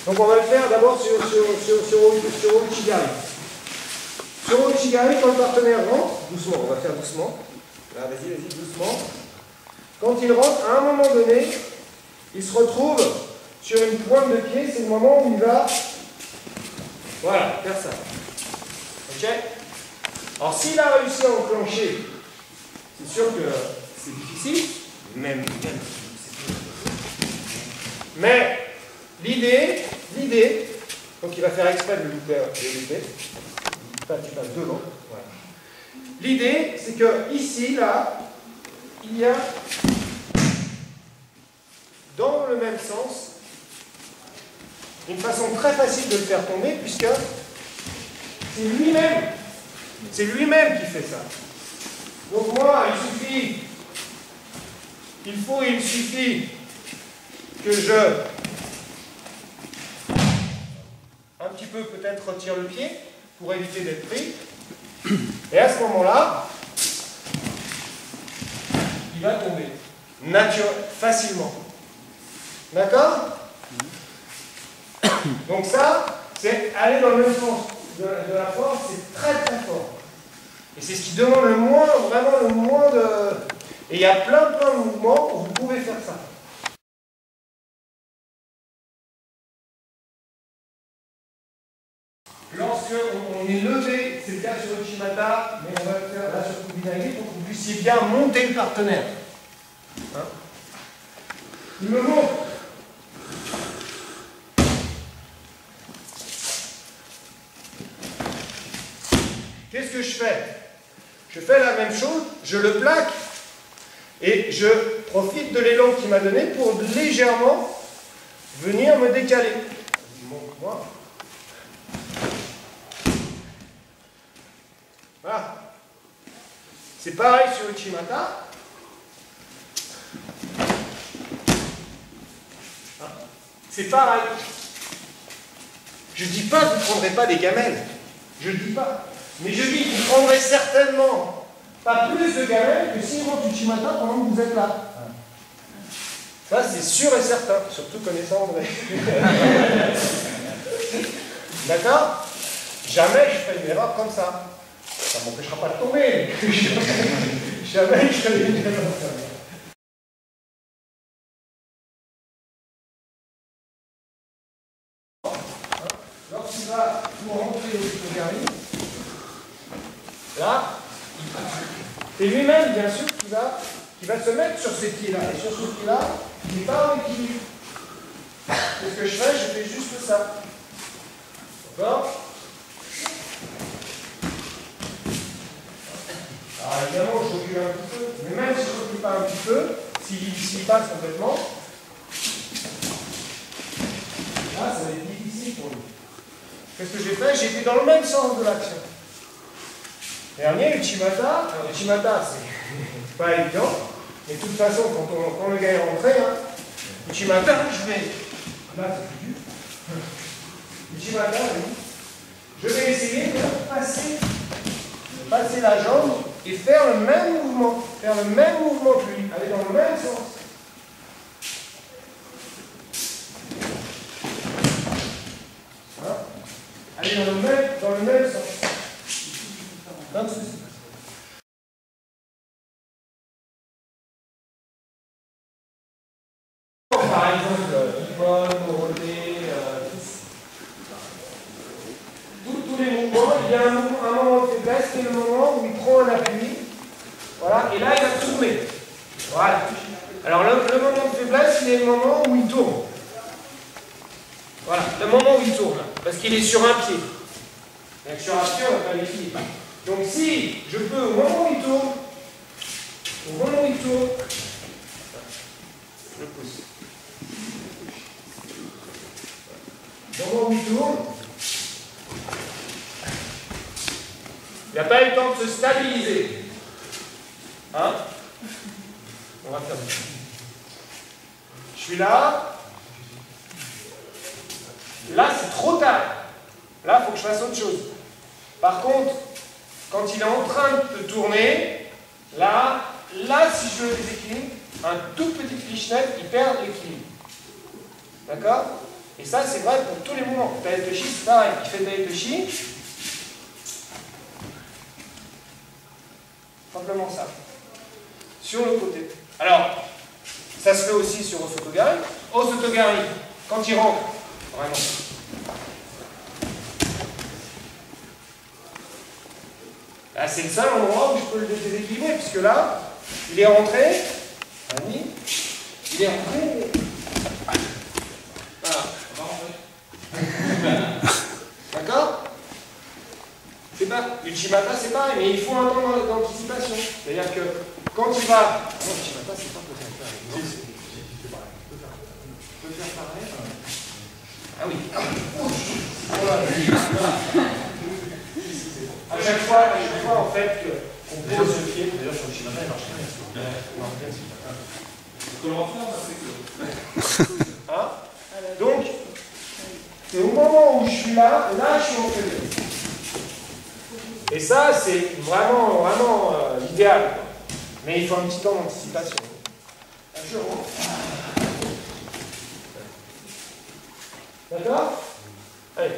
Donc on va le faire d'abord sur Ouchigari. Sur Ouchigari, quand le partenaire rentre, doucement, on va faire doucement. Là, vas-y, doucement. Quand il rentre, à un moment donné, il se retrouve sur une pointe de pied, c'est le moment où il va, voilà, faire ça. Ok? Alors s'il a réussi à enclencher, c'est sûr que c'est difficile, mais l'idée, donc il va faire exprès de le louper, tu passes devant. Voilà. L'idée, c'est que ici, là, il y a dans le même sens une façon très facile de le faire tomber, puisque c'est lui-même qui fait ça. Donc moi, il suffit que je un petit peu peut-être retire le pied pour éviter d'être pris. Et à ce moment-là, il va tomber facilement. D'accord? Donc ça, c'est aller dans le même sens de la force, c'est très très fort. Et c'est ce qui demande le moins, vraiment le moins de... Et il y a plein de mouvements où vous pouvez faire ça. Lorsque on est levé, c'est le cas sur Uchimata, mais on va le faire là sur Kubinagi pour que vous puissiez bien monter le partenaire. Hein? Il me monte. Qu'est-ce que je fais? Je fais la même chose, je le plaque et je profite de l'élan qu'il m'a donné pour légèrement venir me décaler. Montre-moi. Voilà. C'est pareil sur Uchimata. C'est pareil. Je ne dis pas que vous ne prendrez pas des gamelles. Je ne dis pas. Mais je dis que vous ne prendrez certainement pas plus de gamelles que si vous Uchimata pendant que vous êtes là. Ça, c'est sûr et certain. Surtout connaissant André. D'accord? Jamais je ferai une erreur comme ça. Ça ne m'empêchera pas de tomber. Jamais je ferai une erreur comme ça. Lorsqu'il va pour rentrer au Uchigari, là, c'est lui-même, bien sûr, qui va se mettre sur ces pieds-là. Et sur ce pied-là, il n'est pas en équilibre. Qu'est-ce que je fais juste ça. D'accord? Alors évidemment, je recule un petit peu, mais même si je ne recule pas un petit peu, s'il passe complètement, là, ça va être difficile pour lui. Qu'est-ce que j'ai fait? J'ai été dans le même sens de l'action. Dernier, Uchimata. Alors, Uchimata, c'est pas évident, mais de toute façon, quand le gars est rentré, Uchimata, je vais. Là, c'est plus dur. Uchimata, oui. Je vais essayer de passer la jambe et faire le même mouvement. Faire le même mouvement que lui. Aller dans le même sens. Aller dans le même sens. Pas de souci. Par exemple, Yvonne, Dorothée, tous les mouvements, il y a un moment de faiblesse, c'est le moment où il prend un appui. Voilà, et là il va tourner. Voilà. Alors le moment de faiblesse, c'est le moment où il tourne. Voilà, le moment où il tourne, parce qu'il est sur un pied. Donc sur un pied, on n'a pas l'équilibre. Donc si je peux, au moment où il tourne, je pousse. Au moment où il tourne, il n'a pas eu le temps de se stabiliser. Hein? On va faire ça. Je suis là. Là, c'est trop tard. Là, il faut que je fasse autre chose. Par contre, quand il est en train de tourner, là, si je le déséquilibre, un tout petit fishnet, il perd l'équilibre. D'accord? Et ça, c'est vrai pour tous les mouvements. Taetoshi, c'est pareil. Il fait Taetoshi. Simplement ça. Sur le côté. Alors, ça se fait aussi sur Osotogari. Osotogari, quand il rentre, vraiment. Là, c'est le seul endroit où je peux le déséquilibrer, puisque là, il est rentré. Il est rentré. Voilà. D'accord? C'est pas. Uchimata, c'est pareil, mais il faut un temps d'anticipation. C'est-à-dire que quand il va. Non, Uchimata, c'est pas possible. Tu peux faire pareil. Ah oui. À chaque fois, en fait, qu'on pose le pied. D'ailleurs, sur le Uchimata, il marche bien. Hein? Donc, c'est au moment où je suis là, je suis en faiblesse. Et ça, c'est vraiment, vraiment l'idéal. Mais il faut un petit temps d'anticipation. Je rentre. D'accord? Allez.